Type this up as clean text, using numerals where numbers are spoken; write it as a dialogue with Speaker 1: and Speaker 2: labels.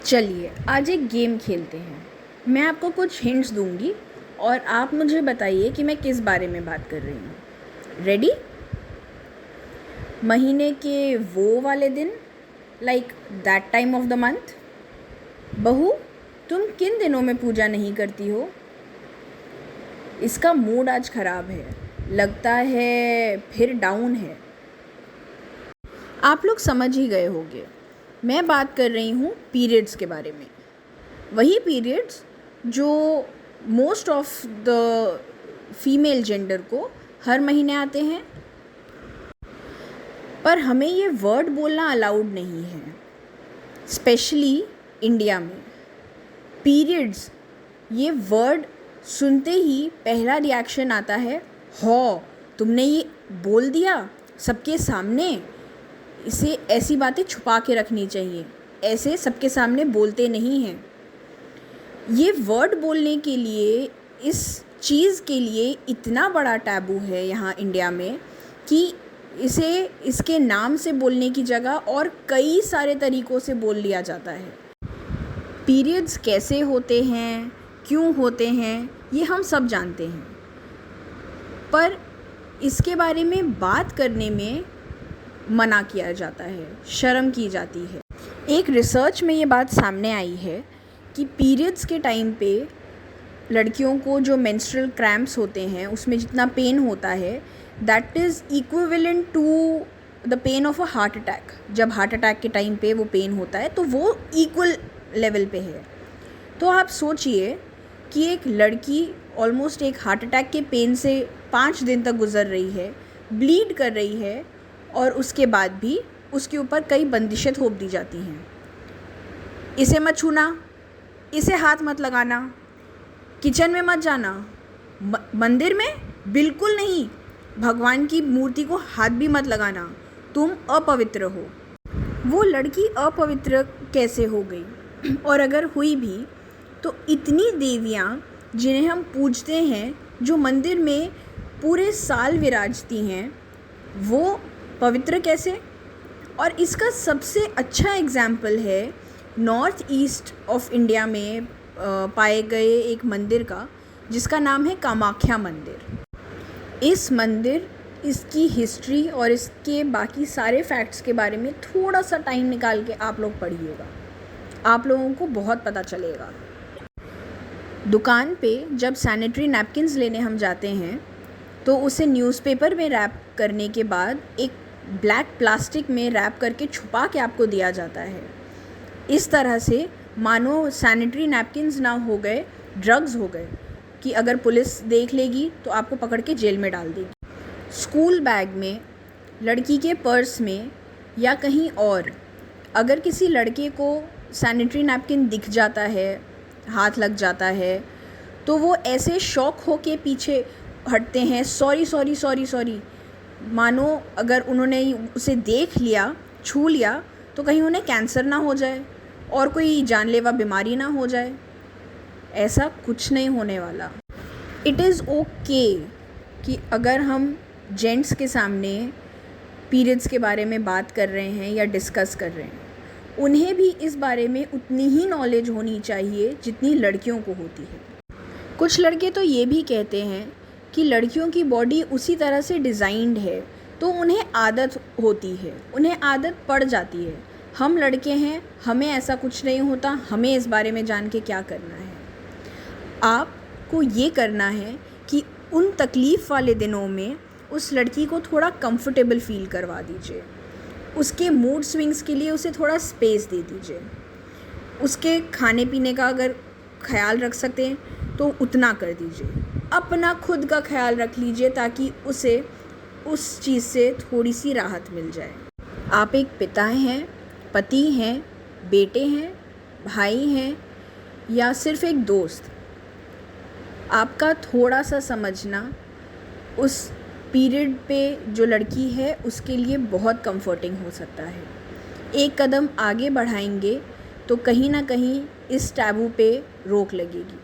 Speaker 1: चलिए आज एक गेम खेलते हैं। मैं आपको कुछ हिंट्स दूंगी और आप मुझे बताइए कि मैं किस बारे में बात कर रही हूँ। रेडी? महीने के वो वाले दिन, like that time of the month. बहू, तुम किन दिनों में पूजा नहीं करती हो? इसका मूड आज ख़राब है, लगता है फिर डाउन है। आप लोग समझ ही गए होंगे, मैं बात कर रही हूँ पीरियड्स के बारे में। वही पीरियड्स जो most of the female gender को हर महीने आते हैं, पर हमें ये वर्ड बोलना अलाउड नहीं है, स्पेशली इंडिया में। पीरियड्स ये वर्ड सुनते ही पहला रिएक्शन आता है, हो तुमने ये बोल दिया सबके सामने। इसे ऐसी बातें छुपा के रखनी चाहिए, ऐसे सबके सामने बोलते नहीं हैं। ये वर्ड बोलने के लिए, इस चीज़ के लिए इतना बड़ा टैबू है यहाँ इंडिया में कि इसे इसके नाम से बोलने की जगह और कई सारे तरीक़ों से बोल लिया जाता है। पीरियड्स कैसे होते हैं, क्यों होते हैं, ये हम सब जानते हैं, पर इसके बारे में बात करने में मना किया जाता है, शर्म की जाती है। एक रिसर्च में ये बात सामने आई है कि पीरियड्स के टाइम पे लड़कियों को जो मेंस्ट्रुअल क्रैम्प्स होते हैं उसमें जितना पेन होता है, that is equivalent to the pain of a heart attack. जब हार्ट अटैक के टाइम पे वो पेन होता है तो वो इक्वल लेवल पे है। तो आप सोचिए कि एक लड़की ऑलमोस्ट एक हार्ट अटैक के पेन से 5 दिन तक गुज़र रही है, ब्लीड कर रही है, और उसके बाद भी उसके ऊपर कई बंदिशें थोप दी जाती हैं। इसे मत छूना, इसे हाथ मत लगाना, किचन में मत जाना, मंदिर में बिल्कुल नहीं, भगवान की मूर्ति को हाथ भी मत लगाना, तुम अपवित्र हो। वो लड़की अपवित्र कैसे हो गई? और अगर हुई भी तो इतनी देवियाँ जिन्हें हम पूजते हैं, जो मंदिर में पूरे साल विराजती हैं, वो पवित्र कैसे? और इसका सबसे अच्छा एग्जाम्पल है नॉर्थ ईस्ट ऑफ इंडिया में पाए गए एक मंदिर का, जिसका नाम है कामाख्या मंदिर। इस मंदिर, इसकी हिस्ट्री और इसके बाकी सारे फैक्ट्स के बारे में थोड़ा सा टाइम निकाल के आप लोग पढ़िएगा, आप लोगों को बहुत पता चलेगा। दुकान पे जब सैनिटरी नैपकिन्स लेने हम जाते हैं तो उसे न्यूज़पेपर में रैप करने के बाद एक ब्लैक प्लास्टिक में रैप करके छुपा के आपको दिया जाता है। इस तरह से मानो सैनिटरी नैपकिन्स ना हो गए, ड्रग्स हो गए, कि अगर पुलिस देख लेगी तो आपको पकड़ के जेल में डाल देगी। स्कूल बैग में, लड़की के पर्स में या कहीं और अगर किसी लड़के को सैनिटरी नैपकिन दिख जाता है, हाथ लग जाता है, तो वो ऐसे शौक हो के पीछे हटते हैं, सॉरी सॉरी सॉरी सॉरी, मानो अगर उन्होंने उसे देख लिया, छू लिया, तो कहीं उन्हें कैंसर ना हो जाए और कोई जानलेवा बीमारी ना हो जाए। ऐसा कुछ नहीं होने वाला। इट इज़ ओके कि अगर हम जेंट्स के सामने पीरियड्स के बारे में बात कर रहे हैं या डिस्कस कर रहे हैं, उन्हें भी इस बारे में उतनी ही नॉलेज होनी चाहिए जितनी लड़कियों को होती है। कुछ लड़के तो ये भी कहते हैं कि लड़कियों की बॉडी उसी तरह से डिज़ाइंड है तो उन्हें आदत होती है, उन्हें आदत पड़ जाती है। हम लड़के हैं, हमें ऐसा कुछ नहीं होता, हमें इस बारे में जान के क्या करना है? आपको ये करना है कि उन तकलीफ़ वाले दिनों में उस लड़की को थोड़ा कंफर्टेबल फ़ील करवा दीजिए, उसके मूड स्विंग्स के लिए उसे थोड़ा स्पेस दे दीजिए, उसके खाने पीने का अगर ख्याल रख सकते हैं तो उतना कर दीजिए, अपना खुद का ख्याल रख लीजिए ताकि उसे उस चीज़ से थोड़ी सी राहत मिल जाए। आप एक पिता हैं, पति हैं, बेटे हैं, भाई हैं, या सिर्फ एक दोस्त, आपका थोड़ा सा समझना उस पीरियड पे जो लड़की है उसके लिए बहुत कंफर्टिंग हो सकता है। एक कदम आगे बढ़ाएंगे तो कहीं ना कहीं इस टैबू पे रोक लगेगी।